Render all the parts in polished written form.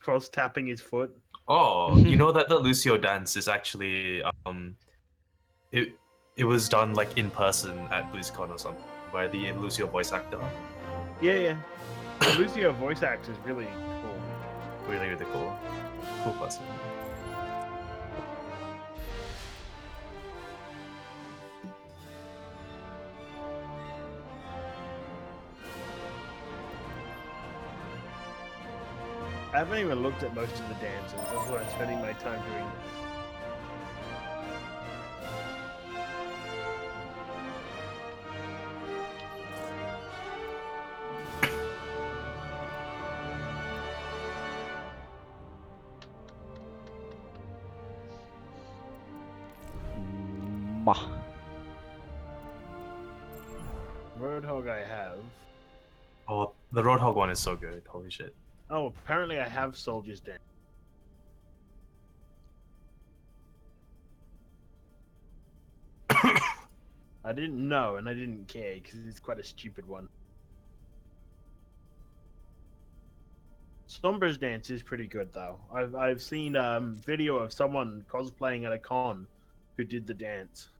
cross tapping his foot. Oh, you know that the Lucio dance is actually it it was done like in person at BlizzCon or something by the Lucio voice actor. Yeah. The Lucio voice actor is really cool. Really, really cool. Cool person. I haven't even looked at most of the dances. That's what I'm spending my time doing. Roadhog I have. Oh, the Roadhog one is so good. Holy shit. Oh, apparently I have Soldier's Dance. I didn't know and I didn't care because it's quite a stupid one. Sombra's Dance is pretty good though. I've seen video of someone cosplaying at a con who did the dance.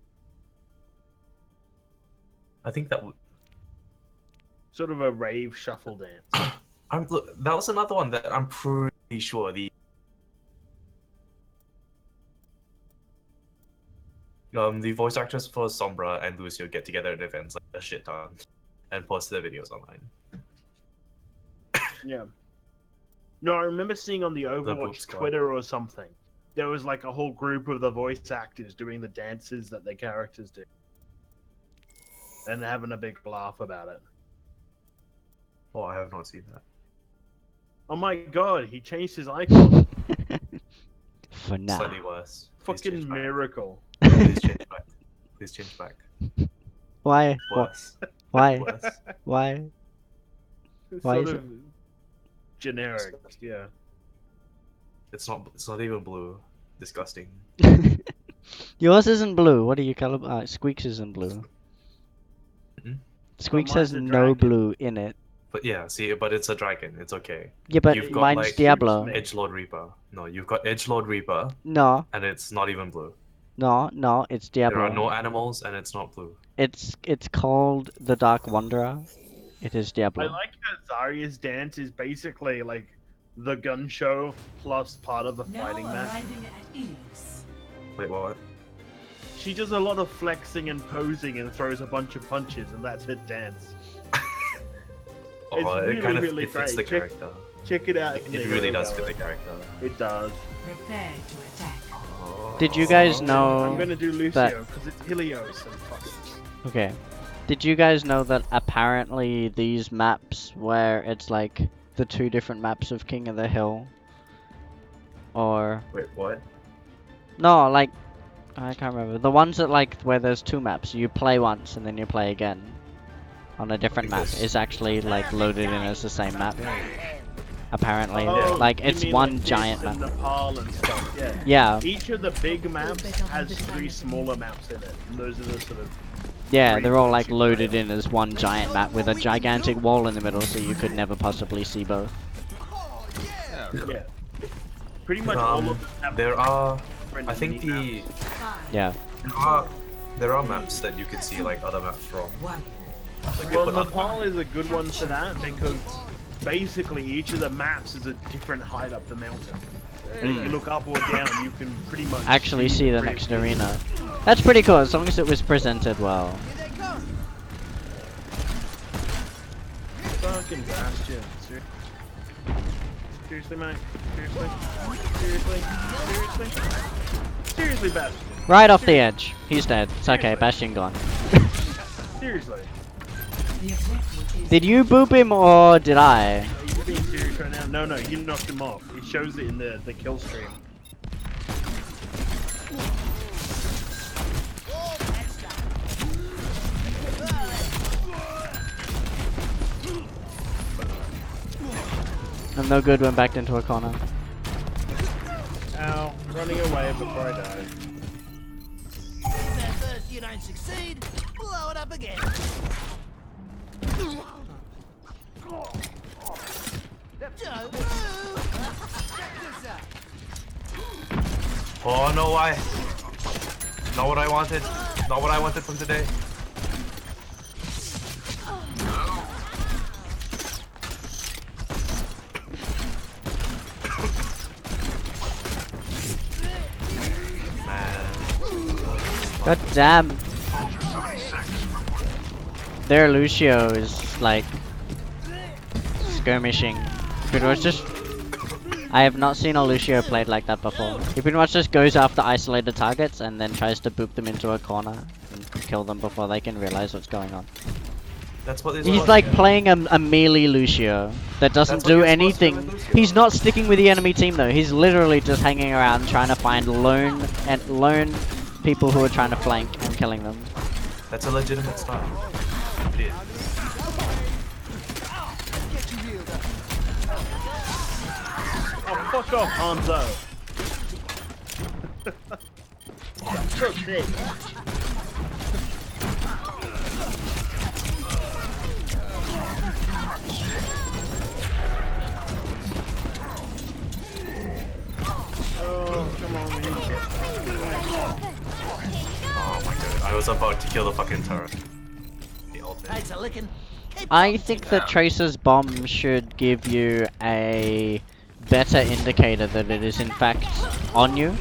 I think that Sort of a rave shuffle dance. that was another one that I'm pretty sure the voice actors for Sombra and Lucio get together at events like a shit ton and post their videos online. Yeah. No, I remember seeing on the Overwatch Twitter or something. There was like a whole group of the voice actors doing the dances that their characters do. And having a big laugh about it. Oh, I have not seen that. Oh my god, he changed his icon. For now. Slightly worse. Fucking miracle. Please change back. Please change back. Why? Worse. Why? Worse. Why? It's Why sort is of generic, yeah. It's not even blue. Disgusting. Yours isn't blue. What do you call it? Squeaks isn't blue. Mhm. Squeaks mine's has a no dragon. blue in it. But yeah, see, but it's a dragon. It's okay. Yeah, but You've got, mine's like, Diablo. Edgelord Reaper. No, you've got Edgelord Reaper, No, and it's not even blue. no, it's Diablo. There are no animals, and it's not blue. It's called the Dark Wanderer. It is I Diablo. like how Zarya's dance is basically like the gun show plus part of the fighting match. Wait, what? She does a lot of flexing and posing and throws a bunch of punches, and that's her dance. It's Oh, really, it kind of really it fits great. the character. Check it out. It really does fit the character. It does. Prepare to attack. Did you guys I'm know gonna do Lucio that- because it's Helios and fuck it. Okay. Did you guys know that apparently these maps where it's like the two different maps of King of the Hill or Wait, what? no, like I can't remember. The ones that like where there's two maps, you play once and then you play again on a different map Because- is actually like loaded in as the same map. Apparently, Oh, like you it's mean one like giant this and map. Nepal and stuff, yeah. Yeah, Each of the big maps has 3 smaller maps in it, and those are the sort of yeah, they're all like loaded in as one giant map with a gigantic wall in the middle, so you could never possibly see both. yeah. Pretty much all of them have There are, different I think mini Yeah. there are maps that you can see like other maps from. One. Like, Well, they put Nepal is a good one for that because basically each of the maps is a different height up the mountain. And if you look up or down, you can pretty much Actually see the pretty- next arena. That's pretty cool, as long as it was presented well. Fucking Bastion. Seriously, mate? Seriously? Seriously? Seriously? Seriously, Bastion? Right off the edge. He's dead. It's okay, Bastion gone. Seriously? The objective is Did you boop him or did I? Are you being serious right now? No, you knocked him off. It shows it in the kill stream. I'm no good when backed into a corner. Ow, running away before I die. At first you don't succeed, blow it up again. Don't move. Oh no, why? Not what I wanted. Not what I wanted from today. God damn. Their Lucio is like skirmishing. Pretty much just. I have not seen a Lucio played like that before. He pretty much just goes after isolated targets and then tries to boop them into a corner and kill them before they can realize what's going on. That's what He's like playing a melee Lucio that doesn't do anything. He's not sticking with the enemy team though. He's literally just hanging around trying to find lone people who are trying to flank and killing them. That's a legitimate style. It is. Oh, fuck off, Hanzo. So big. Oh, come on, man. Oh my god, I was about to kill the fucking turret. The ultimate. Thanks a licking. I think that Tracer's bomb should give you a better indicator that it is in fact on you.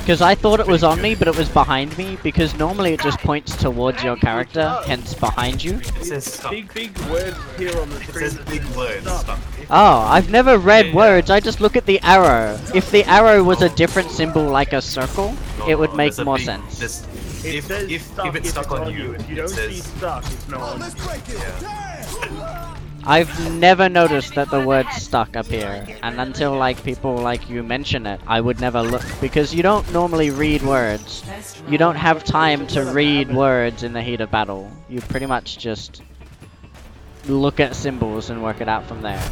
Because I thought it was on me, but it was behind me, because normally it just points towards your character, hence behind you. It says stuck. Big words here on the It screen. says big words. Stuck. Oh, I've never read Yeah. words, I just look at the arrow. If the arrow was a different symbol like a circle, No, it would no, make there's a more big- sense. this- It if says stuck it's stuck on you, If you it don't see says stuck, it's not on you. I've never noticed that the word stuck appear, and until like people like you mention it, I would never look, because you don't normally read words. You don't have time to read words in the heat of battle. You pretty much just look at symbols and work it out from there.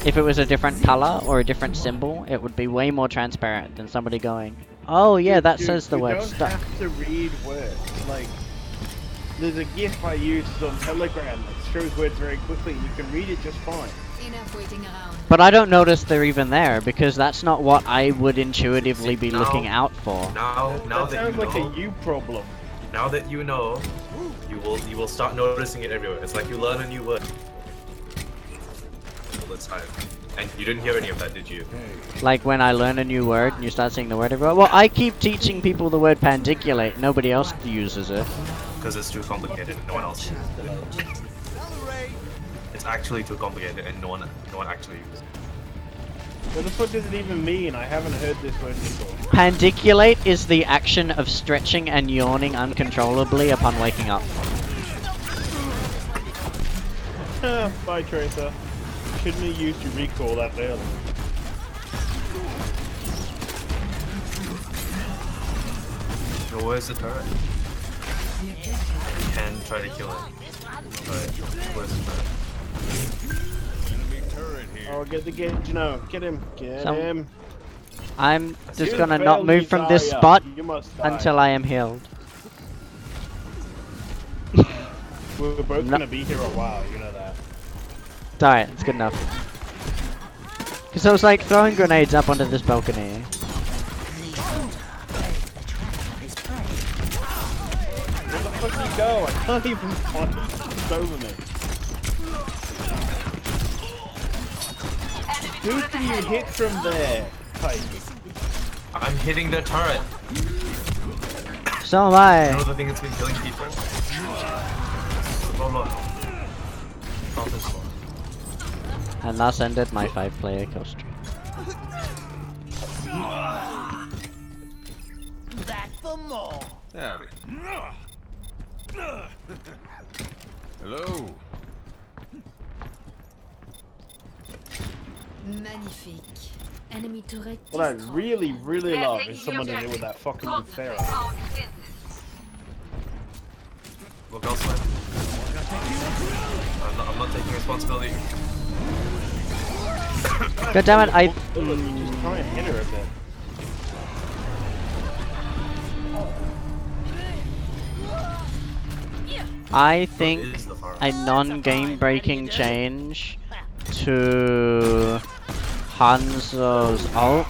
If it was a different color or a different symbol, it would be way more transparent than somebody going, oh yeah, that says the word stuck. You don't have to read words. Like, there's a GIF I use on Telegram that shows words very quickly. You can read it just fine. Enough waiting around. But I don't notice they're even there, because that's not what I would intuitively be No. looking out for. now That that sounds you like know. a you problem. Now that you know, you will start noticing it everywhere. It's like you learn a new word all the time. And you didn't hear any of that, did you? Like when I learn a new word and you start saying the word everywhere. Well, I keep teaching people the word pandiculate. Nobody else uses it. Because it's too complicated and no one else uses it. It's actually too complicated and no one actually uses it. What the fuck does it even mean? I haven't heard this word before. Pandiculate is the action of stretching and yawning uncontrollably upon waking up. Bye, Tracer. Shouldn't have used your recall that early. So where's the turret? You can try to kill it. But where's the turret? Oh, get the gauge now. Get him. Get Some- him. I'm just You gonna failed not move from this Zarya. spot You must die. until I am healed. We're both No. gonna be here a while, you know that. Alright, it's good enough. Because I was like throwing grenades up onto this balcony. Where the fuck did he go? I can't even find him. He's over me. Who can you hit from there? Type. I'm hitting the turret. So am You I. know the thing that's been killing people? Oh no. Not this one. And thus ended my 5-player kill streak. Back for more. Howdy. Hello. Magnifique. Enemy turret. What I destroyed. really, really love is someone to deal with that fucking Pharaoh. Look elsewhere. I'm not taking responsibility. God damn it, I... Just try and hit her a bit. I think Is the far a non-game breaking change to Hanzo's ult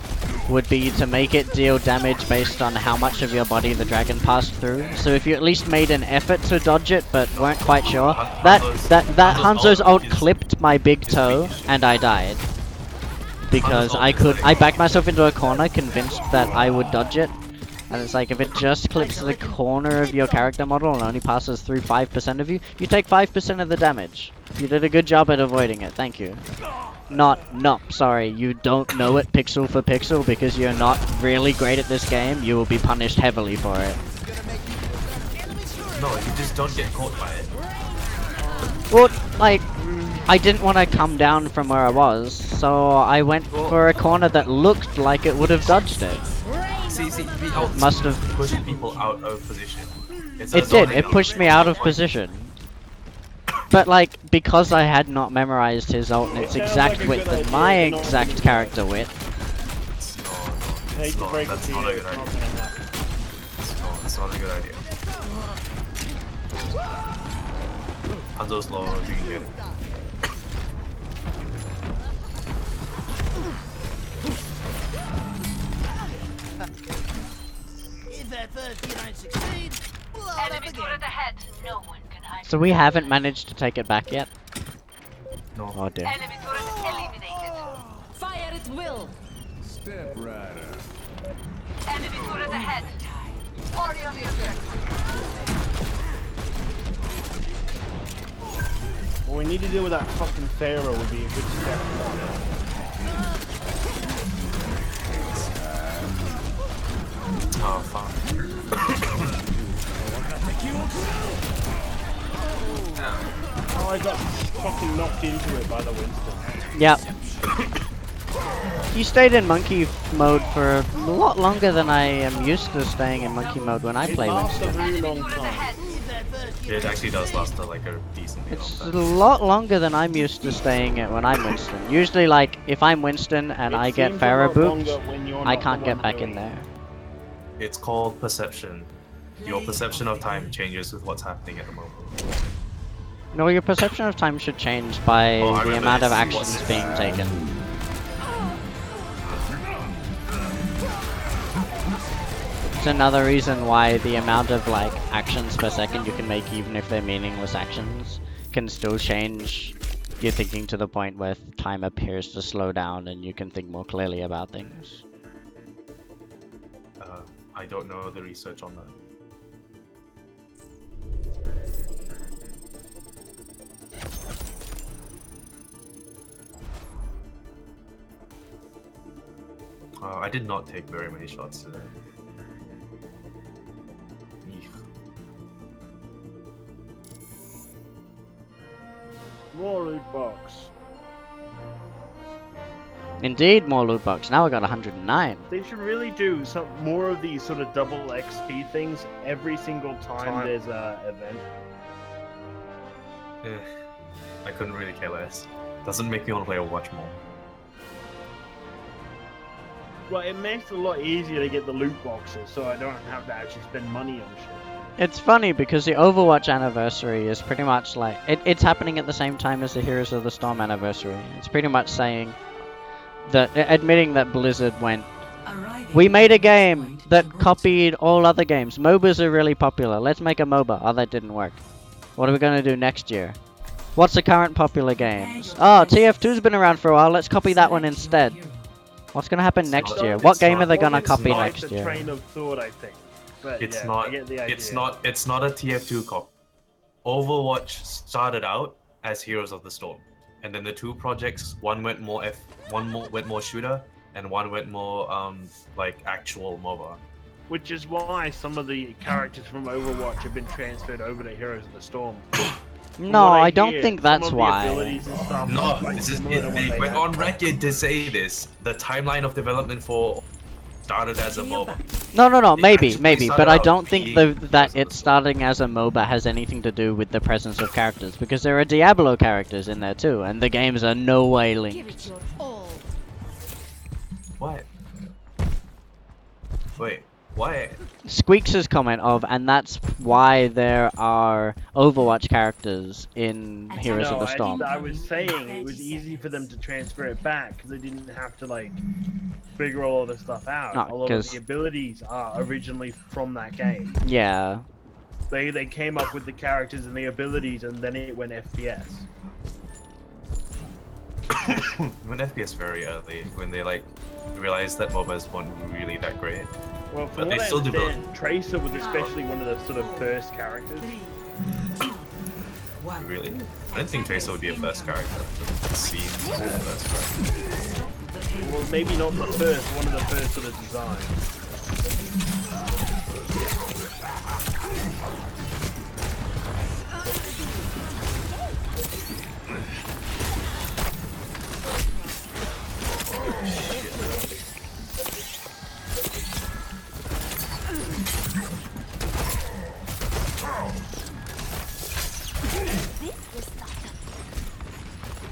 would be to make it deal damage based on how much of your body the dragon passed through. So if you at least made an effort to dodge it but weren't quite sure, that Hanzo's ult clipped my big toe and I died. Because I backed myself into a corner convinced that I would dodge it. And it's like, if it just clips the corner of your character model and only passes through 5% of you, you take 5% of the damage. You did a good job at avoiding it, thank you. Sorry, you don't know it pixel for pixel because you're not really great at this game, you will be punished heavily for it. No, you just don't get caught by it. Well, like, I didn't want to come down from where I was, so I went for a corner that looked like it would have dodged it. See, the ult Must have pushed people out of position. It did, it pushed me out of position. But like, because I had not memorized his ult and its exact width and my exact character width. That's not a good idea. It's not a good idea. Hanzo's low, you can get it. If at first you don't succeed, blow it up again. ahead. No one can hide. So we haven't managed to take it back yet? No. Oh dear. Enemy turret eliminated. Fire at will. Step rider. Enemy turret ahead. Already on the objective. What we need to do with that fucking Pharaoh would be a good step. Oh, fuck. Oh, I got fucking knocked into it by the Winston. Yep. You stayed in monkey mode for a lot longer than I am used to staying in monkey mode when I It play lasts a Winston. very long time. It actually does last like a decent It's a amount of time. lot longer than I'm used to staying it when I'm Winston. Usually, like, if I'm Winston and I get Pharaoh booped, I can't get back in there. It's called perception. Your perception of time changes with what's happening at the moment. No, your perception of time should change by Oh, I the remember amount of this. actions What's- being taken. It's another reason why the amount of like actions per second you can make, even if they're meaningless actions, can still change your thinking to the point where time appears to slow down and you can think more clearly about things. I don't know the research on that. I did not take very many shots today. Eek. More loot box. Indeed, more loot box. Now I got 109. They should really do some more of these sort of double XP things every single time there's a event. I couldn't really care less. Doesn't make me want to play Overwatch more. Well, it makes it a lot easier to get the loot boxes, so I don't have to actually spend money on shit. It's funny because the Overwatch anniversary is pretty much like it's happening at the same time as the Heroes of the Storm anniversary. It's pretty much saying that, admitting that Blizzard went, we made a game that copied all other games. MOBAs are really popular. Let's make a MOBA. Oh, that didn't work. What are we gonna do next year? What's the current popular games? Oh, TF2's been around for a while. Let's copy that one instead. What's gonna happen next not- year? it's What game not- are they gonna it's copy not next the year? train of thought, I think. But It's yeah, not. I get the idea. It's not a TF2 cop. Overwatch started out as Heroes of the Storm, and then the two projects, one went more shooter, and one went more like actual MOBA. Which is why some of the characters from Overwatch have been transferred over to Heroes of the Storm. From No, what I don't hear, think some that's of the why. abilities and stuff No, are quite this is similar to what they they went had. on record to say this. The timeline of development for started as a MOBA. No, It maybe, actually but started I out don't think being that Heroes of it the starting as a MOBA has anything to do with the presence of characters, because there are Diablo characters in there too, and the games are no way Give linked. it your all. What? Wait, Why? Squeaks' comment of, and that's why there are Overwatch characters in Heroes of No, the Storm. I was saying it was easy for them to transfer it back because they didn't have to like figure all of the stuff out. No, a lot of 'cause- the abilities are originally from that game. Yeah. They came up with the characters and the abilities, and then it went FPS. Went FPS very early when they like realized that MOBAs weren't really that great. Well, But from they what I still understand, Tracer was especially one of the sort of first characters. Really? I didn't think Tracer would be a first character. It seems like the first character. Well, maybe not the first, one of the first sort of designs.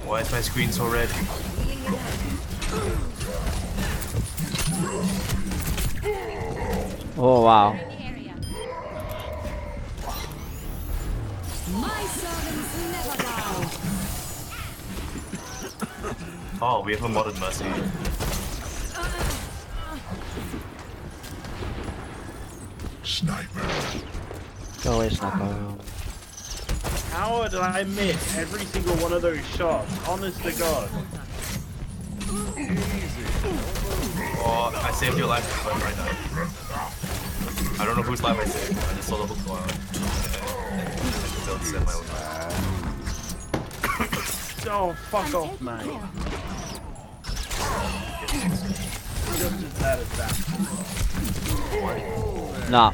Why is my screen so red? Oh wow. My servants never die. Oh, we have a modern Mercy. Sniper. Go away, Sniper. How did I miss every single one of those shots? Honest to God. Oh, I saved your life right now. I don't know whose life I saved. I just saw the hook go out. And I still saved my own life. Oh, fuck off, man. Just as bad as that. Nah.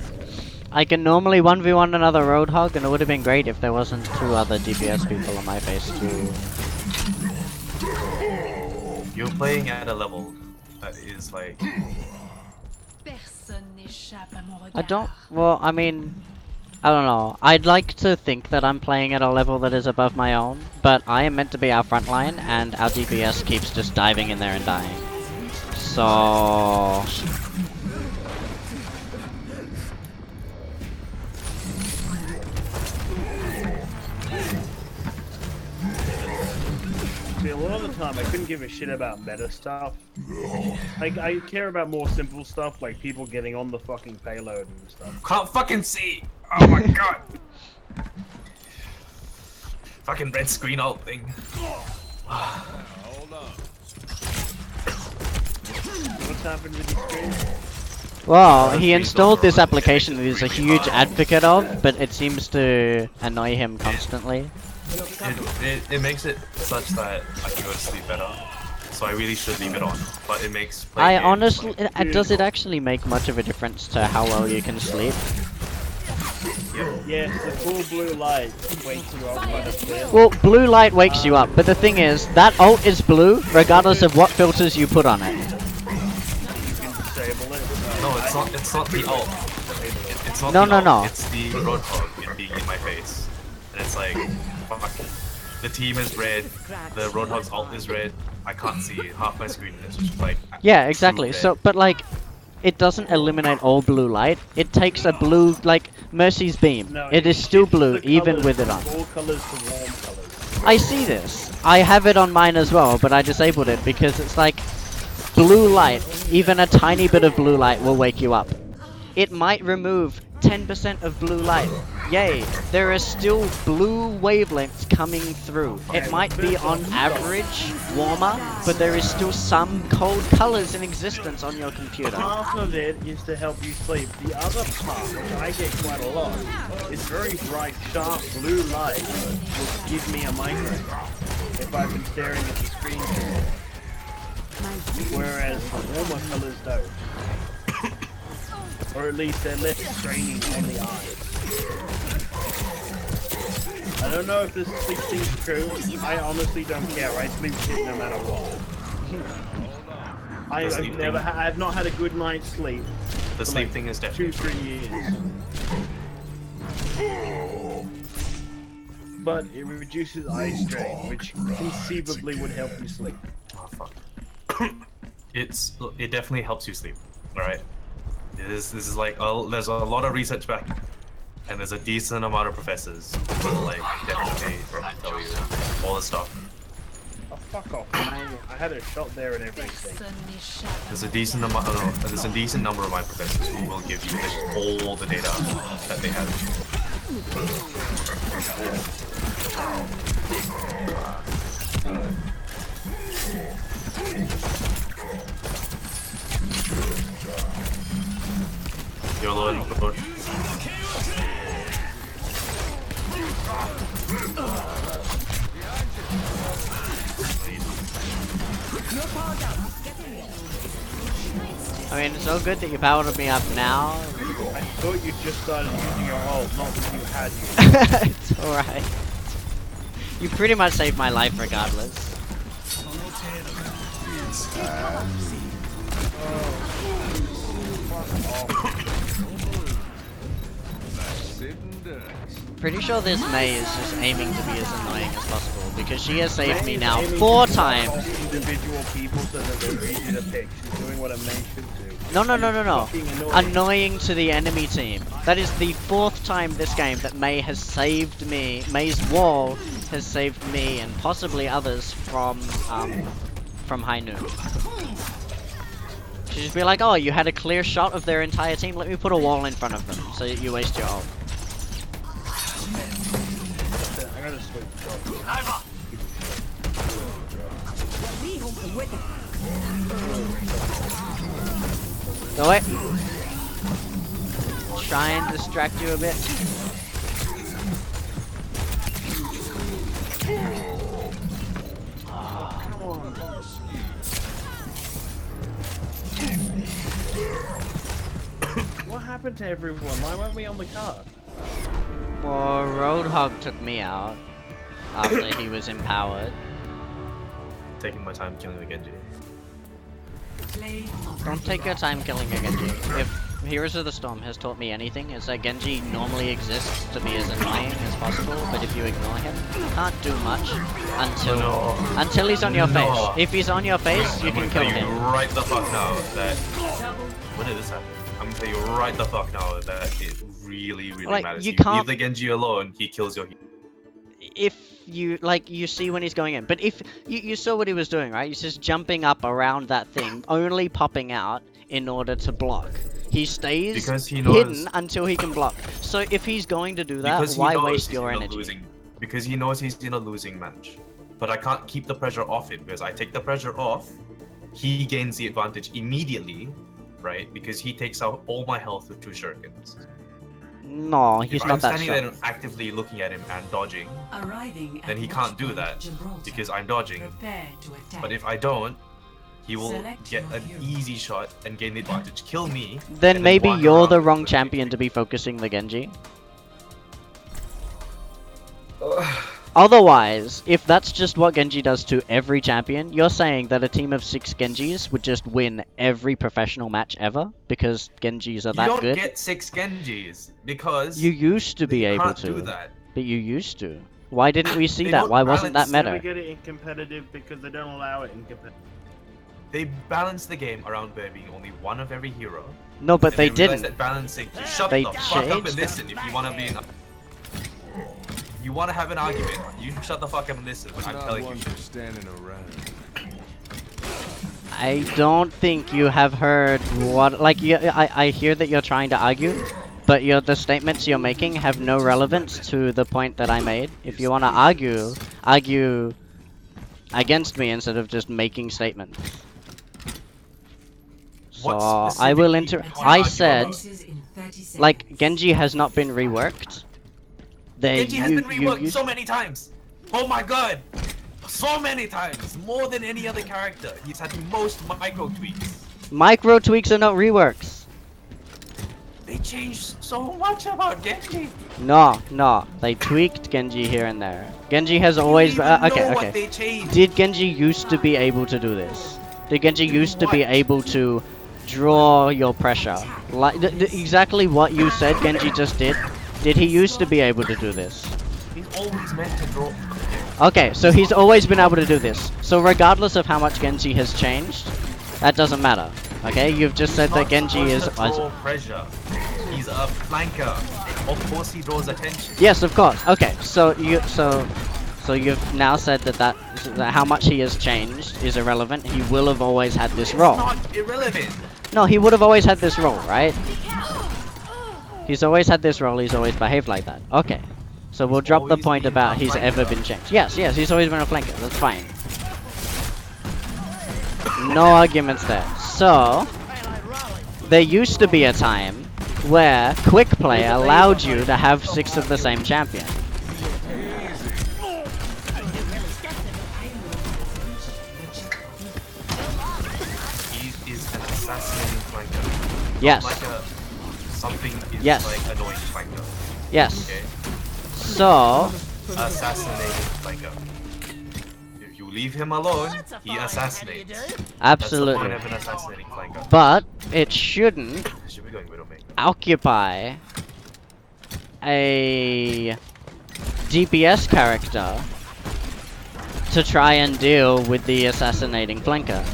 I can normally 1v1 another Roadhog, and it would have been great if there wasn't 2 other DPS people on my face too. You're playing at a level that is like... Personne n'échappe à mon regard. I don't, well, I mean, I don't know. I'd like to think that I'm playing at a level that is above my own, but I am meant to be our front line, and our DPS keeps just diving in there and dying. So... See, a lot of the time I couldn't give a shit about meta stuff. Like, I care about more simple stuff, like people getting on the fucking payload and stuff. Can't fucking see! Oh my god! Fucking red screen alt thing. What's happened with your screen? Well, he installed this application that he's a huge advocate of, but it seems to annoy him constantly. It makes it such that I can go to sleep better. So I really should leave it on. But it makes I playing games honestly, fun. does it actually make much of a difference to how well you can sleep? Yes, the full blue light wakes you up quite a bit. Well, blue light wakes you up, but the thing is, that ult is blue regardless of what filters you put on it. You can disable it. No, it's not the ult. It's not No, the no, ult. no. It's the Roadhog being in my face. And it's like, fuck. The team is red, the Roadhog's ult is red, I can't see half my screen is just like... Yeah, exactly. true red. So, but like, it doesn't eliminate all blue light. It takes a blue, like, Mercy's beam. No, It is still shifts blue, the even colours with it from on. all colors to warm colors. I see this. I have it on mine as well, but I disabled it because it's like, blue light, even a tiny bit of blue light will wake you up. It might remove 10% of blue light. Yay, there are still blue wavelengths coming through. It might be on average warmer, but there is still some cold colors in existence on your computer. Half of it is to help you sleep. The other part, which I get quite a lot, is very bright, sharp blue light will give me a migraine if I've been staring at the screen too long. Whereas the warmer colors don't. Or at least they're less straining on the eyes. I don't know if this sleep thing's true. I honestly don't care. I sleep shit no matter what. I have not had a good night's sleep. The sleep thing is definitely 2-3 years. But it reduces eye strain, which conceivably would help you sleep. Oh fuck. It definitely helps you sleep, alright? This is like there's a lot of research back, and there's a decent amount of professors who will like definitely tell you all the stuff. Oh, fuck off, man. I had a shot there and everything. There's a decent amount. There's a decent number of my professors who will give you all the data that they have. You're alone. I mean, it's so good that you powered me up now. I thought you just started using your ult, not that you had you. It's alright. You pretty much saved my life regardless. Pretty sure this Mei is just aiming to be as annoying as possible because she has saved me now 4 times. Individual people so that they're easy to pick. She's doing what a Mei should do. No. Fucking annoying. Annoying to the enemy team. That is the 4th time this game that Mei has saved me. Mei's wall has saved me and possibly others from High Noon. She'd just be like, oh, you had a clear shot of their entire team, let me put a wall in front of them so that you waste your ult. I gotta switch. Go it. Try and distract you a bit. What happened to everyone? Why weren't we on the car? Well, Roadhog took me out after he was empowered. Taking my time killing the Genji. Don't take your time killing a Genji. If Heroes of the Storm has taught me anything, it's that Genji normally exists to be as annoying as possible, but if you ignore him, you can't do much until he's on your face. If he's on your face, you can kill I'm him. gonna tell you right the fuck now that when did this happen? I'm gonna tell you right the fuck now that it really Like, matters. you You can't- leave the Genji alone, he kills your hero. If you, like, you see when he's going in, but if you saw what he was doing, right? He's just jumping up around that thing, only popping out in order to block. He stays Because he knows- hidden until he can block. So if he's going to do that, Because he why knows waste he's your in a energy? because he knows he's in a losing match. But I can't keep the pressure off it because I take the pressure off, he gains the advantage immediately, right? Because he takes out all my health with 2 shurikens. No, he's If I'm not that standing there strong. and actively looking at him and dodging, Arriving then he can't do that because I'm dodging. Prepare to attack. But if I don't, he will Select get your an hero. easy shot and gain the advantage, kill me. Then and maybe wander you're around the wrong with champion me. to be focusing the Genji. Otherwise, if that's just what Genji does to every champion, you're saying that a team of 6 Genjis would just win every professional match ever because Genjis are You that don't good? get 6 Genjis because You used to be you able can't to, do that. but you used to. Why didn't we see They that? don't Why wasn't that balance- Never meta? get it in competitive because they don't allow it in competitive. They balance the game around there being only one of every hero. No, but and they realize didn't. That balancing. You shut They the fuck up and changed listen if you want to be. You want to have an argument. You shut the fuck up and listen. When I'm Not telling you. one for standing around. I don't think you have heard what, like, I hear that you're trying to argue, but the statements you're making have no relevance to the point that I made. If you want to argue against me instead of just making statements. What So I will specifically- I said, Bonuses in 30 seconds. like, Genji has not been reworked. Genji has been reworked so many times. Oh my god. So many times. More than any other character. He's had the most micro tweaks. Micro tweaks are not reworks. They changed so much about Genji. No, they tweaked Genji here and there. Genji has always You don't even okay, know what okay. they changed. Did Genji used to be able to do this? Did Genji used to be able to draw your pressure? Like exactly what you said Genji just did? Did he used to be able to do this? He's always meant to draw. Okay, so he's always been able to do this. So regardless of how much Genji has changed, that doesn't matter. Okay, you've just said that Genji is. Draw pressure. He's a flanker. Of course, he draws attention. Yes, of course. Okay, so you've now said that how much he has changed is irrelevant. He will have always had this role. Not irrelevant. No, he would have always had this role, right? He's always had this role. He's always behaved like that. Okay, so we'll drop the always point been about a he's ever been changed. Yes, he's always been a flanker. That's fine. No arguments there. So, there used to be a time where quick play allowed you to have 6 of the same champion. He is an assassinating flanker. Yes. Like something is Yes. like annoying flanker. Yes. Okay. So, Assassinating flanker. If you leave him alone, he assassinates. That's the point absolutely. of an assassinating flanker. But it shouldn't Should be going Widowmaker. occupy a DPS character to try and deal with the assassinating flanker.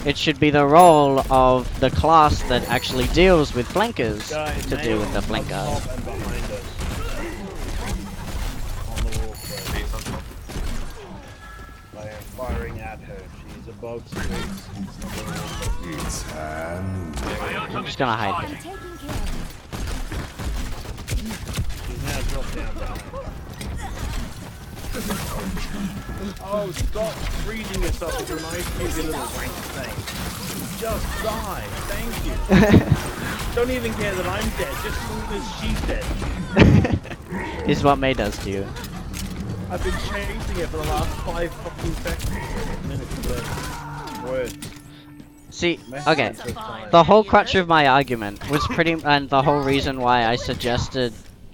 It should be the role of the class that actually deals with flankers Guys, to deal with the up flanker. top and behind us. On the wall frame. Base on top. I am firing at her. She's above streets. It's time. I'm just gonna hide here. She's now dropped down behind. Oh, stop freezing yourself with your nice cute little wank thing. Just die. Thank you. Don't even care that I'm dead, just as long as she's dead. Is what May does to you. I've been chasing it for the last 5 fucking seconds. Minutes words. See, Messages okay, of time. the whole crutch of my argument was and the whole reason why I suggested,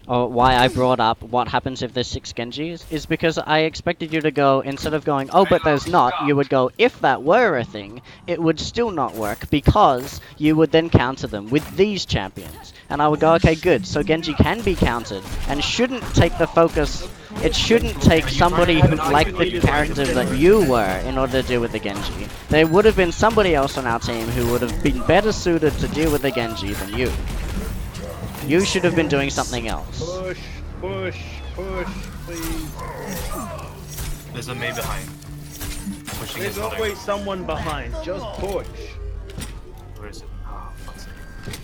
or why I brought up what happens if there's 6 Genjis, is because I expected you to go, instead of going, oh, but there's not, you would go, if that were a thing, it would still not work, because you would then counter them with these champions. And I would go, okay, good, so Genji can be countered, and shouldn't take the focus, it shouldn't take somebody who, like the character that you were, in order to deal with the Genji. There would have been somebody else on our team who would have been better suited to deal with the Genji than you. You should have been doing something else. Push, push, push, please. There's a May behind. Pushing There's his mother. always someone behind. Just push. Where is it? Oh, fuck's sake.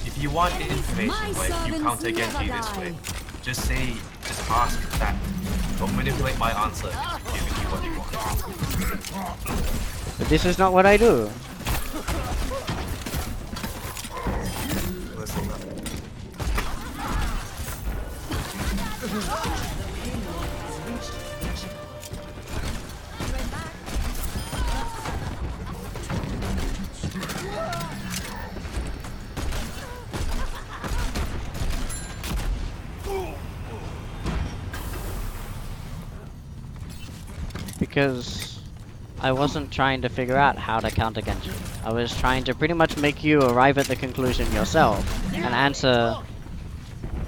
If you want information, like you counter Genji this way, just ask that. Don't manipulate my answer into giving you what you want. But this is not what I do. Listen up. Because I wasn't trying to figure out how to counter Genji. I was trying to pretty much make you arrive at the conclusion yourself and answer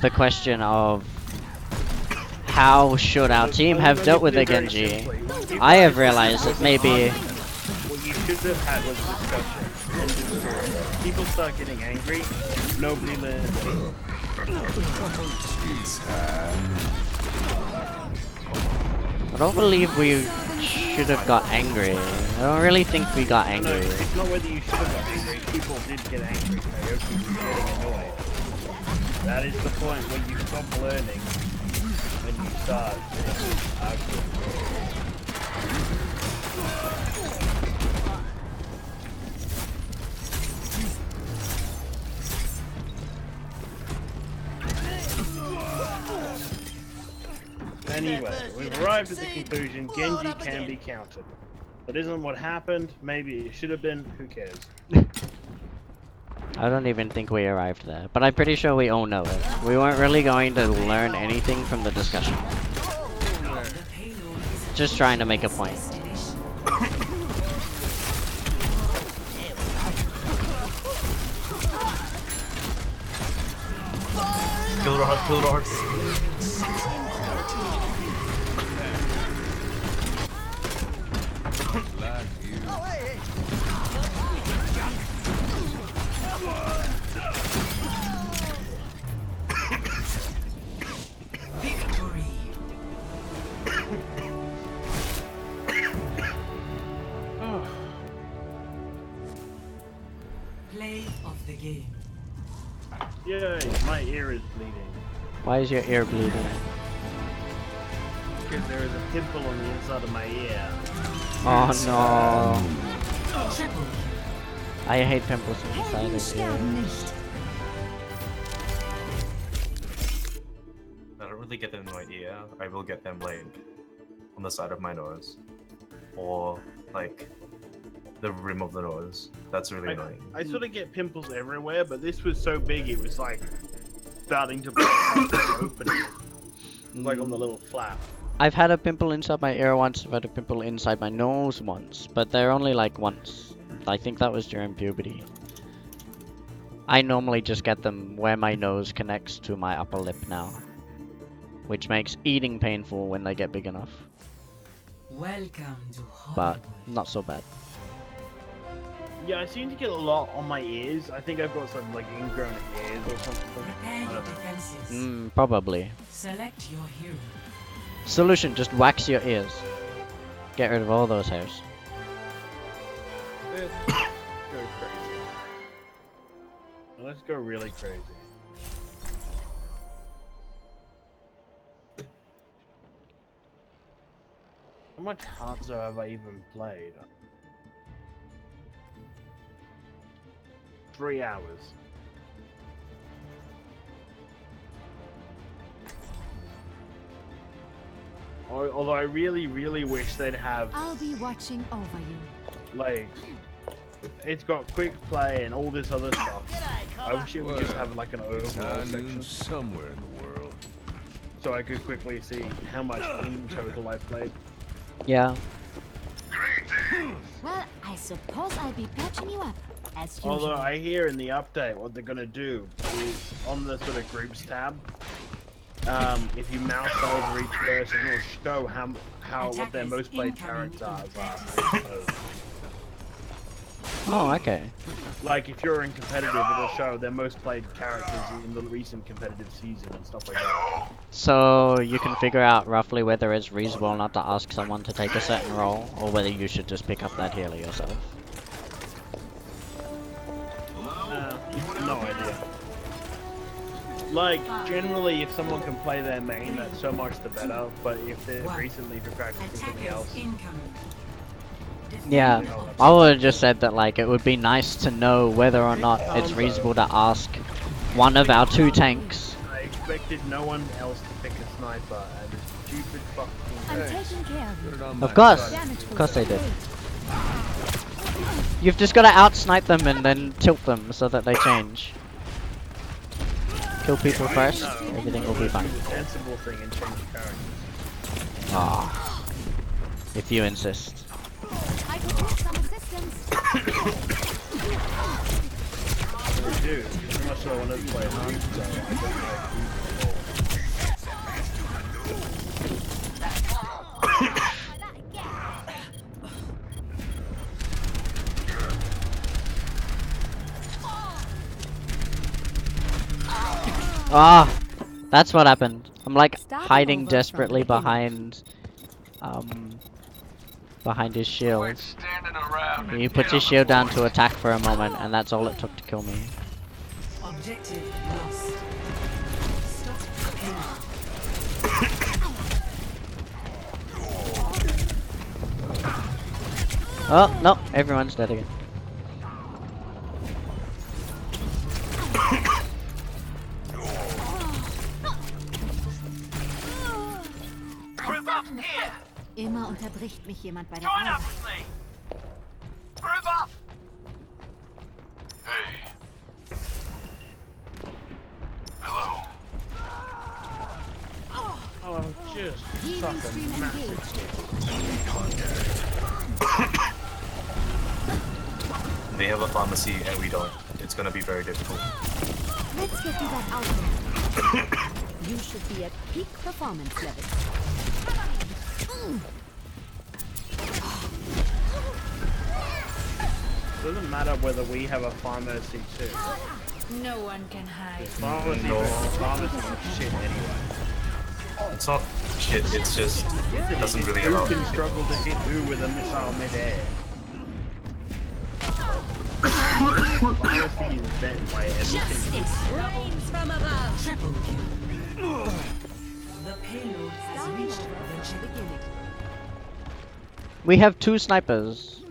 the question of how should our team have dealt with the Genji. I have realized that maybe What you should have had was a discussion. End of story. People start getting angry. Nobody learns. I don't believe we should have got angry. I don't really think we got No, angry. it's not whether you should have got angry. People did get angry. Aoki was getting annoyed. That is the point when you stop learning. When you start arguing. Anyway, we've arrived at the conclusion Genji can be countered. That isn't what happened. Maybe it should have been. Who cares? I don't even think we arrived there, but I'm pretty sure we all know it. We weren't really going to learn anything from the discussion. Just trying to make a point. Pillar. Victory. Play of the game. Yay, my ear is bleeding. Why is your ear bleeding? Because there is a pimple on the inside of my ear. Oh no. Triple. I hate pimples inside Helden of sterben ear. nicht. I don't really get them in my ear. I will get them like on the side of my nose, or like the rim of the nose. That's really annoying. I sort of get pimples everywhere, but this was so big it was like starting to open, like on the little flap. I've had a pimple inside my ear once, I've had a pimple inside my nose once, but they're only like once. I think that was during puberty. I normally just get them where my nose connects to my upper lip now, which makes eating painful when they get big enough, Welcome to but Hollywood. not so bad. Yeah, I seem to get a lot on my ears. I think I've got some like ingrown ears or something. Prepare your defenses. Probably. Select your hero. Solution, just wax your ears. Get rid of all those hairs. Let's go crazy. Let's go really crazy. How much Hanzo have I even played? 3 hours. Although I really, really wish they'd have I'll be watching over you. like it's got quick play and all this other stuff. I wish it would just have like an It's overall high noon section somewhere in the world. so I could quickly see how much in total I've played. Yeah. Well, I suppose I'll be patching you up, as usual. Although I hear in the update what they're gonna do is on the sort of groups tab, if you mouse over each person, it'll show how what their most played characters are. Oh, okay. Like if you're in competitive, it'll show their most played characters in the recent competitive season and stuff like that. So you can figure out roughly whether it's reasonable not to ask someone to take a certain role, or whether you should just pick up that healer yourself. No idea. Like, generally, if someone can play their main, that's so much the better, but if they're recently practicing something else... Attackers incoming. Yeah, I would have just said that like it would be nice to know whether or not it's reasonable to ask one of our 2 tanks. I expected no one else to pick a sniper, and this stupid fucking I'm thing. taking care of you. Put it on my Of course, Damage of course they did. great. You've just got to out-snipe them and then tilt them so that they change. Kill people first, everything will be fine. Do the sensible thing and change characters. Ah, if you insist. I could use some assistance. I do, because much I want to play Hunt, so I don't know Ah, that's what happened. I'm like Start hiding over from desperately the beginning. behind his shield. He puts his shield down to attack for a moment, and that's all it took to kill me. Objective lost. Stop pain. Oh, no, everyone's dead again. Immer unterbricht mich jemand bei der Arbeit. Oh, just Healing stream engaged. They have a pharmacy and we don't. It's gonna be very difficult. Let's get you back out there. You should be at peak performance level. Doesn't matter whether we have a pharmacy too. No one can hide. Pharmacy is shit anyway. It's not shit, it's just, it doesn't really Who allow can you. struggle to hit who with a missile mid-air? Pharmacy is bent by everything. Rains from above. Triple kill. The payload has reached the checkpoint. We have 2 snipers.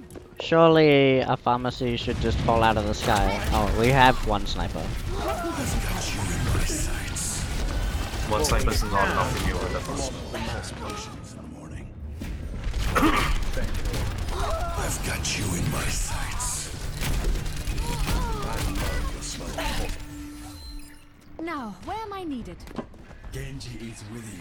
Surely a pharmacy should just fall out of the sky. Oh, we have 1 sniper. One sniper's not enough for you, or Explosions in the morning. I've got you in my sights. Now, where am I needed? Genji is with you.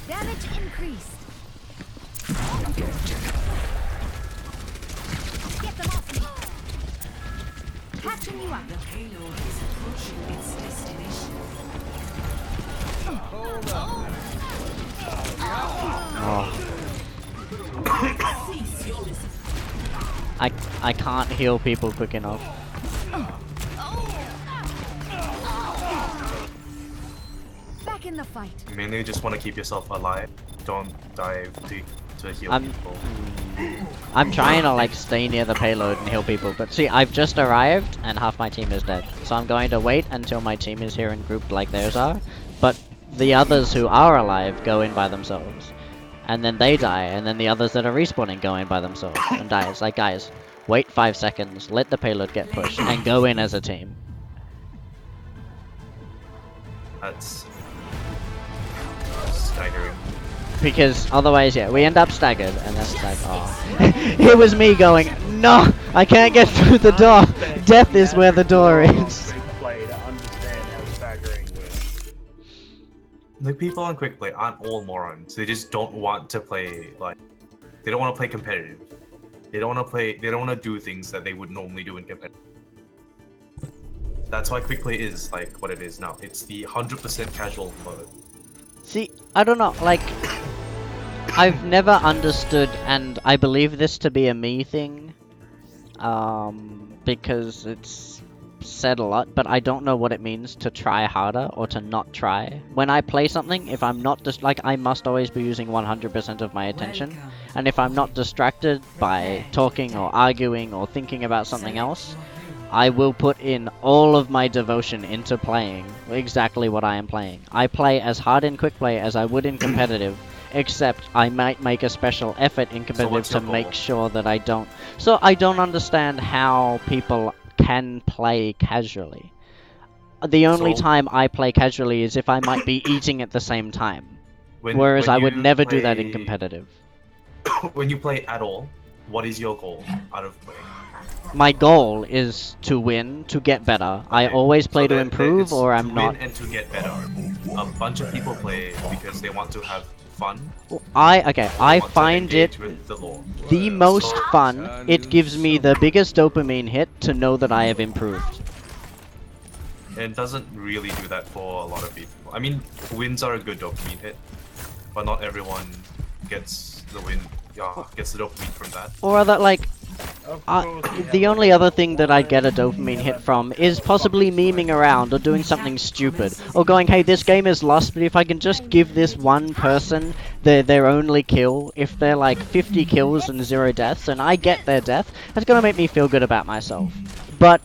Damage increased. Get them off me. Catching you up. The payload is approaching its destination. Oh. I can't heal people quick enough. Back in the fight. mainly just want to keep yourself alive. Don't dive to heal people. I'm trying to like stay near the payload and heal people, but see, I've just arrived and half my team is dead. So I'm going to wait until my team is here and grouped like theirs are. But the others who are alive go in by themselves. And then they die, and then the others that are respawning go in by themselves and die. It's like, guys, wait 5 seconds, let the payload get pushed, and go in as a team. That's staggering. Because otherwise, yeah, we end up staggered, and then it's like, oh. It was me going, no, I can't get through the door. Death is where the door is. Play to understand how staggering it is. The people on Quick Play aren't all morons. They just don't want to play, like, they don't want to play competitive. They don't want to play, they don't want to do things that they would normally do in competitive. That's why Quick Play is like what it is now. It's the 100% casual mode. See, I don't know, like, I've never understood, and I believe this to be a me thing, because it's said a lot, but I don't know what it means to try harder or to not try. When I play something, if I'm not just like, I must always be using 100% of my attention, and if I'm not distracted by talking or arguing or thinking about something else, I will put in all of my devotion into playing exactly what I am playing. I play as hard in Quick Play as I would in competitive, except I might make a special effort in competitive to make sure that I don't. So I don't understand how people can play casually. The only time I play casually is if I might be eating at the same time. Whereas I would never do that in competitive. When you play at all, what is your goal out of playing? My goal is to win, to get better. I always play to improve, or I'm not. To win and to get better. A bunch of people play because they want to have fun. I find it the most fun. It gives me the biggest dopamine hit to know that I have improved. It doesn't really do that for a lot of people. I mean, wins are a good dopamine hit, but not everyone gets the win. Yeah, gets the dopamine from that. Or that, like, the only other thing that I get a dopamine hit from is possibly memeing around or doing something stupid. Or going, hey, this game is lost, but if I can just give this one person their only kill, if they're like 50 kills and 0 deaths, and I get their death, that's gonna make me feel good about myself. But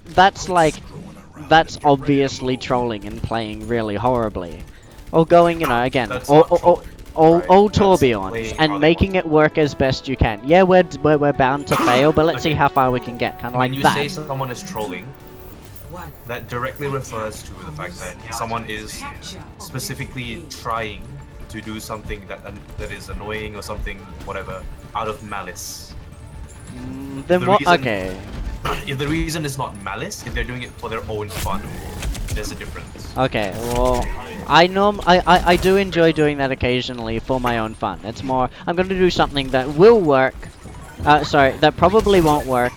that's like, that's obviously trolling and playing really horribly. Or going, you know, again, old Torbjorns and making it work as best you can. Yeah, we're bound to fail, but let's see how far we can get. Kind of like that. When you say someone is trolling, that directly refers to the fact that someone is specifically trying to do something that is annoying or something, whatever, out of malice. Then what? Okay. If the reason is not malice, if they're doing it for their own fun, there's a difference. Okay, well, I do enjoy doing that occasionally for my own fun. It's more, I'm going to do something that will work. Sorry, that probably won't work,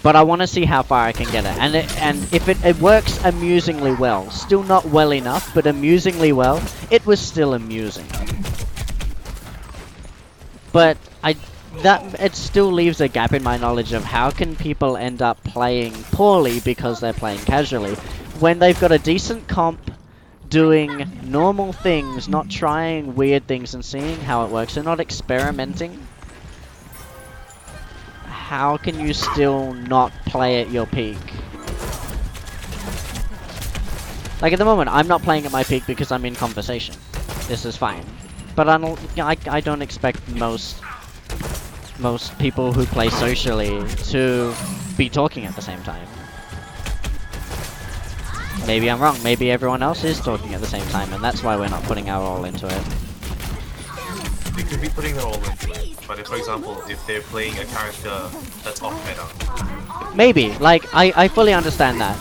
but I want to see how far I can get it. And if it works amusingly well, still not well enough, but amusingly well, it was still amusing. But it still leaves a gap in my knowledge of how can people end up playing poorly because they're playing casually when they've got a decent comp, doing normal things, not trying weird things and seeing how it works. They're not experimenting. How can you still not play at your peak? Like at the moment, I'm not playing at my peak because I'm in conversation. This is fine. But I don't expect most people who play socially to be talking at the same time. Maybe I'm wrong. Maybe everyone else is talking at the same time, and that's why we're not putting our all into it. They could be putting their all into it, but if, for example, if they're playing a character that's off meta. Maybe. Like, I fully understand that.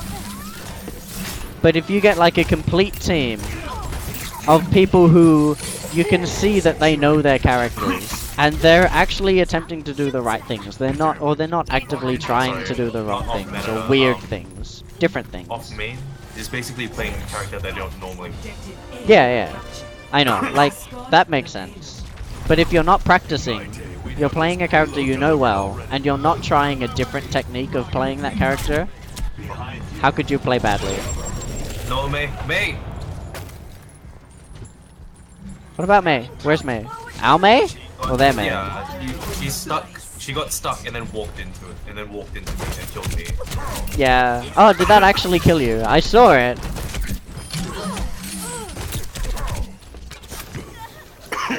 But if you get like a complete team of people who you can see that they know their characters and they're actually attempting to do the right things. They're not actively trying to do the wrong things or weird things, different things. Off main is basically playing a character that they don't normally. Yeah. I know. Like, that makes sense. But if you're not practicing, you're playing a character you know well, and you're not trying a different technique of playing that character, how could you play badly? No, Mei. Mei! What about Mei? Where's Mei? Our Mei? Or their Mei? Yeah, she's stuck. She got stuck and then walked into it, and then walked into me and killed me. Yeah. Oh, did that actually kill you? I saw it.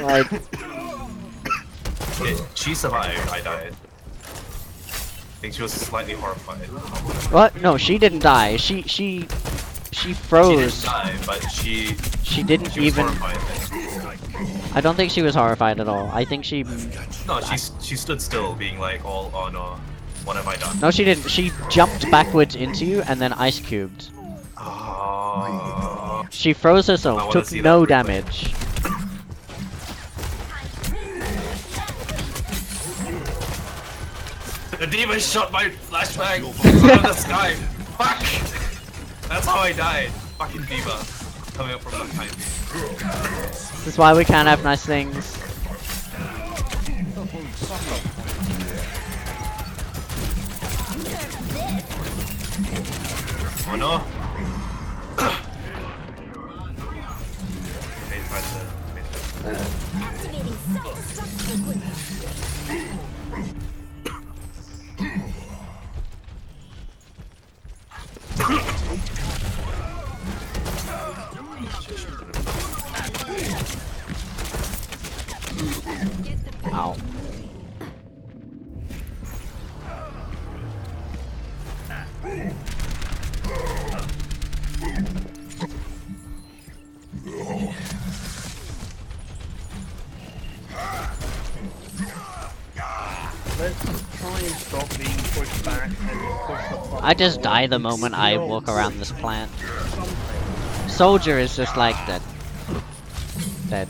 Like... Okay, she survived, I died. I think she was slightly horrified. What? No, she didn't die. She froze. She didn't die, but she didn't she was even... horrified. I don't think she was horrified at all. I think she... No, she stood still, being like, all, oh no, what have I done? No, she didn't. She jumped backwards into you and then ice cubed. She froze herself, took no damage. The demon shot my flashbang out of the sky. Fuck! That's how I died. Fucking diva. Coming up from behind me. This is why we can't have nice things. Oh no. Ow. Let's try and stop being pushed back and push the fuck I just die the moment I walk around this plant. Soldier is just like dead. Dead.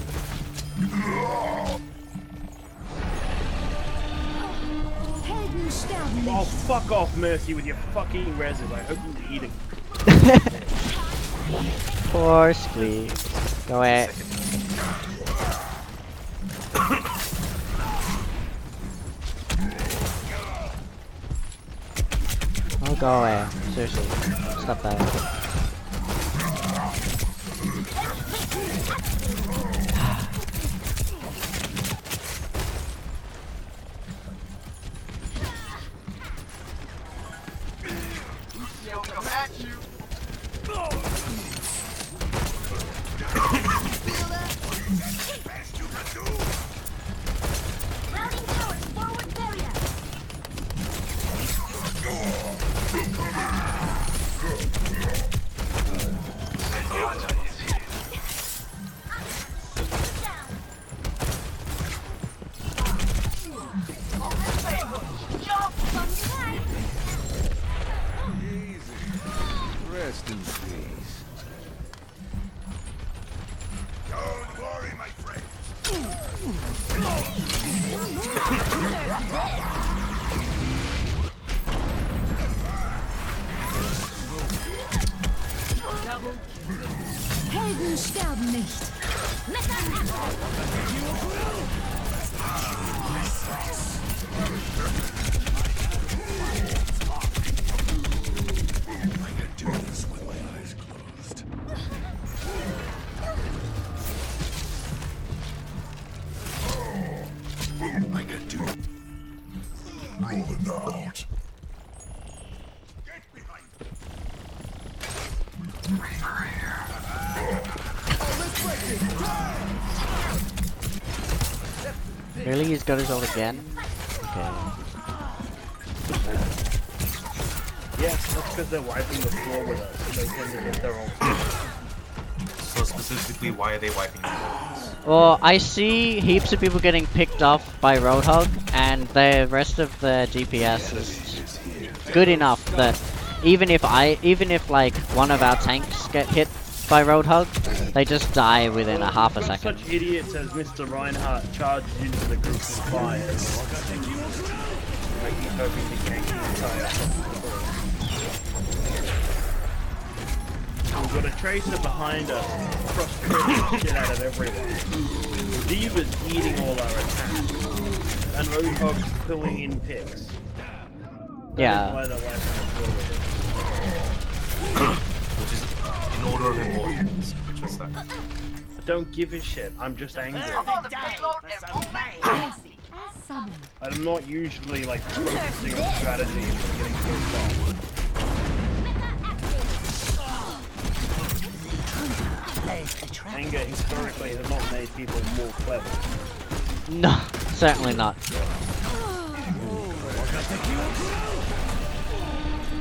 Oh, fuck off, Mercy, with your fucking reses. I hope you eat it. Poor Squeak. Go away. Oh, go away. Seriously. Stop that. Helden sterben nicht. I can do this with my eyes closed. I can do it. Rolling out. Really? He's got his ult again? Okay. Yes, that's because they're wiping the floor with us. They tend to get their own. So specifically, why are they wiping the walls? Well, I see heaps of people getting picked off by Roadhog, and the rest of the DPS is good enough that even if like one of our tanks get hit by Roadhog, they just die within a half a Not second. such idiots as Mr. Reinhardt charges into the group of fires. Like he's hoping to gank the entire. We've got a Tracer behind us, frustrating the shit out of everyone. D.Va's eating all our attacks, and Roadhog's pulling in picks. That Yeah. is why they're wiping the floor with it. Which is in order of importance. Which was that? I don't give a shit. I'm just angry. As summoned. I'm not usually like focusing on strategy and getting pissed off. Anger historically has not made people more clever. No, certainly not.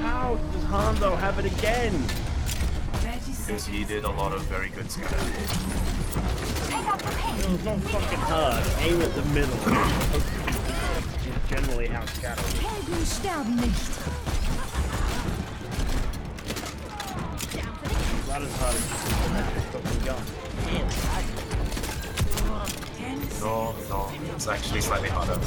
How does Hanzo have it again? 30 Because he seconds. did a lot of very good scatter. It's not fucking hard. Aim at the middle. Which is generally how scattering. Helden sterben nicht. Not as hard as just a fucking gun. No, it's actually slightly harder. I've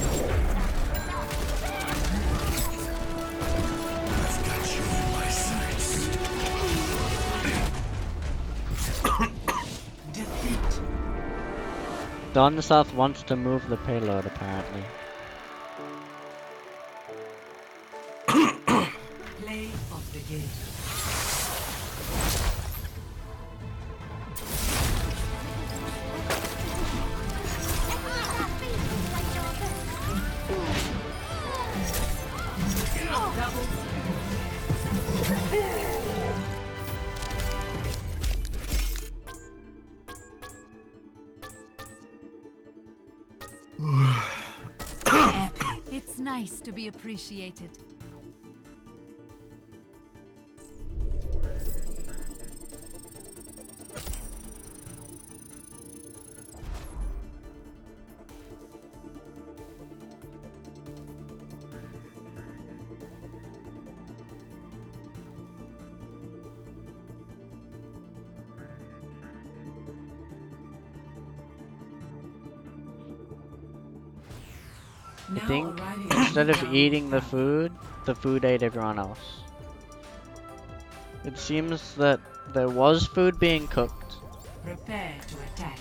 got you in my sights. Defeat. Don South wants to move the payload apparently. Play of the game. It's nice to be appreciated. I think instead of eating the food ate everyone else. It seems that there was food being cooked, Prepare to attack.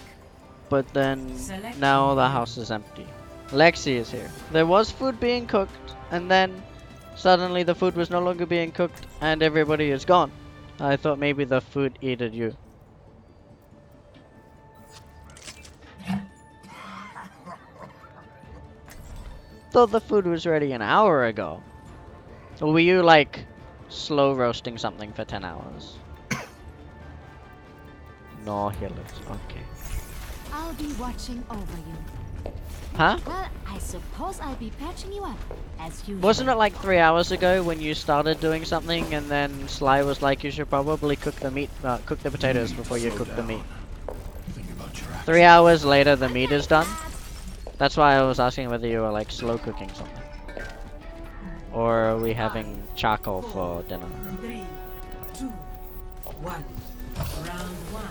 but then now the house is empty. Lexi is here. There was food being cooked, and then suddenly the food was no longer being cooked, and everybody is gone. I thought maybe the food ate you. Thought the food was ready an hour ago. Or were you like slow roasting something for 10 hours? No healers, okay. I'll be watching over you. Huh? Well, I suppose I'll be patching you up, as usual. Wasn't it like 3 hours ago when you started doing something and then Sly was like you should probably cook the meat, cook the potatoes before you cook the meat? Think about your actions. 3 hours later the meat is done? That's why I was asking whether you were like slow cooking something. Or are we having charcoal for dinner? 3, 2, 1. Round 1.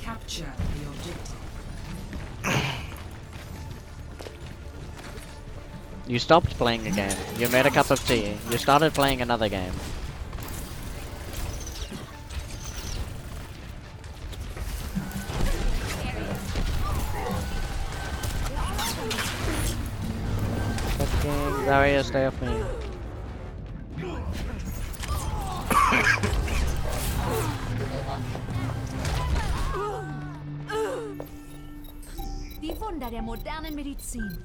Capture the objective. You stopped playing a game. You made a cup of tea. You started playing another game. Daria, stay off me. Die Wunder der modernen Medizin.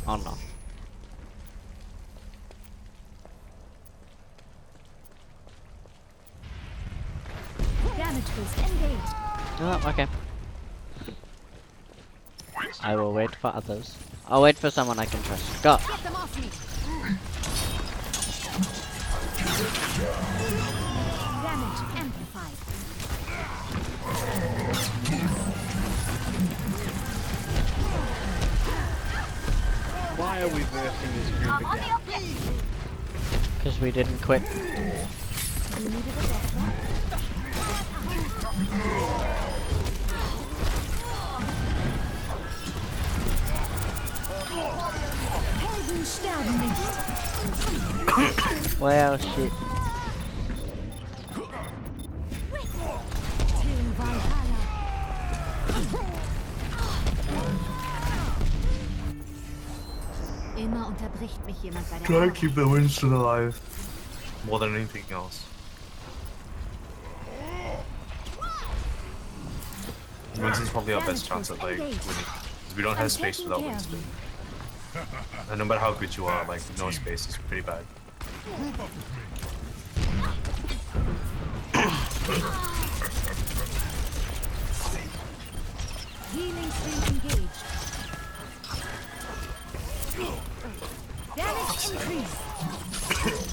Oh no. Damage boost engaged. Oh, okay. I will wait for others. I'll wait for someone I can trust. Go! Get them off me. Damage amplified. Why are we versing this group again? Because we didn't quit. You needed a doctor? Helden sterben nicht. Well, shit. Till Valhalla. Immer unterbricht mich jemand bei der Try to Arbeit. keep the Winston alive. More than anything else. Winston's probably our best chance at like winning. We don't have space without Winston. And no matter how good you are, like no space is pretty bad. Healing stream engaged. Damage increased.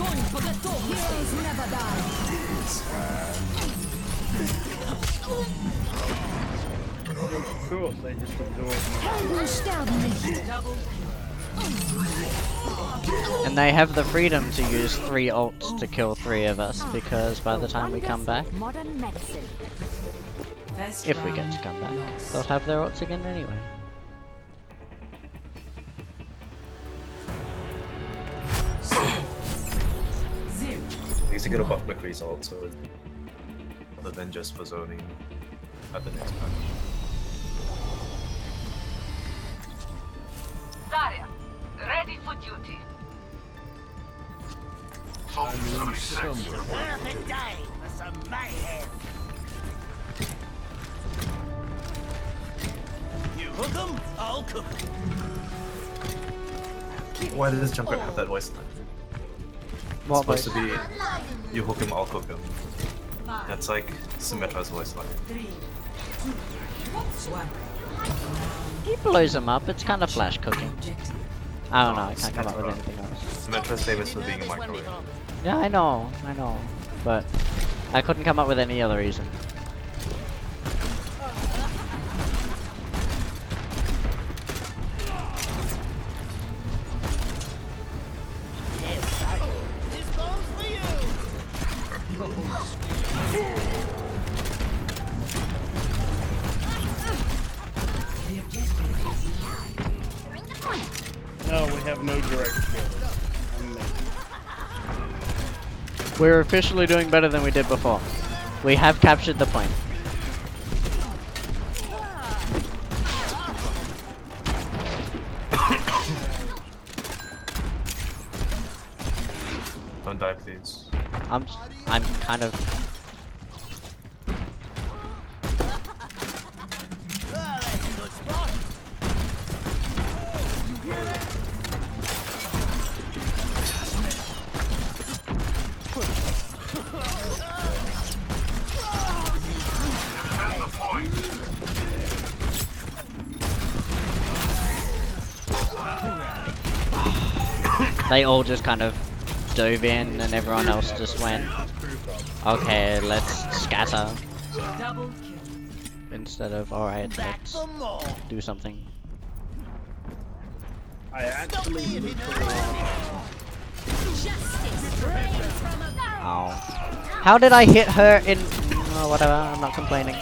Heroes never die. Of course, they just absorb. Helden sterben nicht. And they have the freedom to use 3 ults to kill 3 of us, because by the time we come back, Modern medicine. First if we get to round come back, lost. they'll have their ults again anyway. Zero. At least to get a buff McCree's ult, so other than just for zoning at the next match. Zarya, ready for duty. Perfect day for some mayhem. You hook 'em, I'll cook 'em. Why does Junkrat have that voice line? What It's supposed voice? to be, you hook him, I'll cook him. That's like Symmetra's voice line. 3, 2, 1. He blows them up, it's kind of flash cooking. Objective. I don't know, I can't come up with anything else. Symmetra's famous for being a microwave. Yeah, I know. But I couldn't come up with any other reason. This bone's for you. The objective is No, we have no direct kill. We're officially doing better than we did before. We have captured the point. Don't die, please. I'm kind of. Ah, that's a good spot. They all just kind of dove in, and everyone else just went, okay, let's scatter, double kill. instead of, alright, Back let's for more. do something. I actually Ow. How did I hit her in... Oh, whatever, I'm not complaining.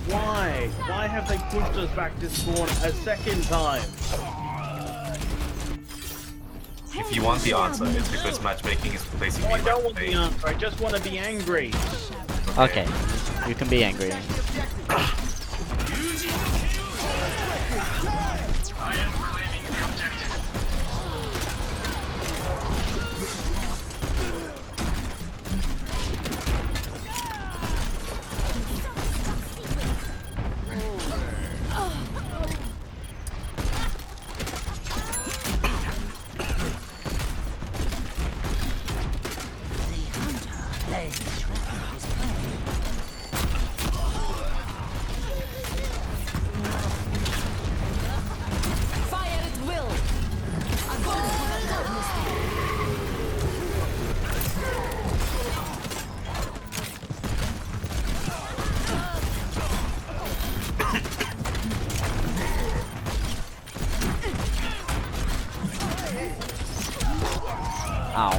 Why? Why have they pushed us back to spawn a second time? if you want the answer, it's because matchmaking is replacing Oh, I the don't want the matchmaking. answer. I just want to be angry. Okay, you can be angry. Fire at will. Ow.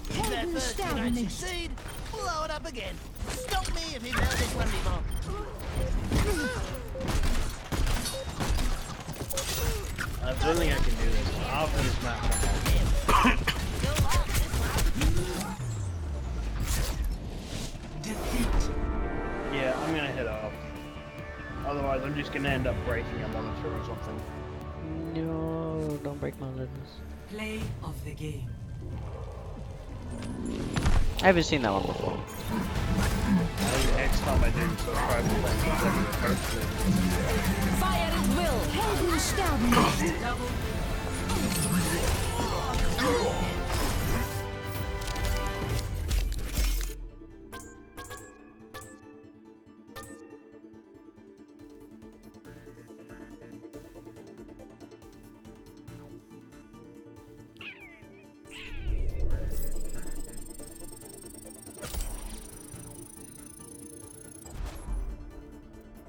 If that first you don't succeed, blow it up again. Stop me if you fail this one before. I don't think I can do this. After this match. Yeah, I'm gonna head off. Otherwise, I'm just gonna end up breaking a monitor or something. No, don't break my limbs. Play of the game. I haven't seen that one before. Next time I do, subscribe to that. Fire at will. Helden sterben nicht.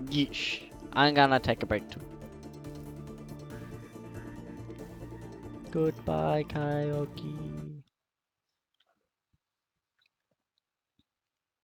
Yeesh. I'm gonna take a break too. Goodbye, Karaoke.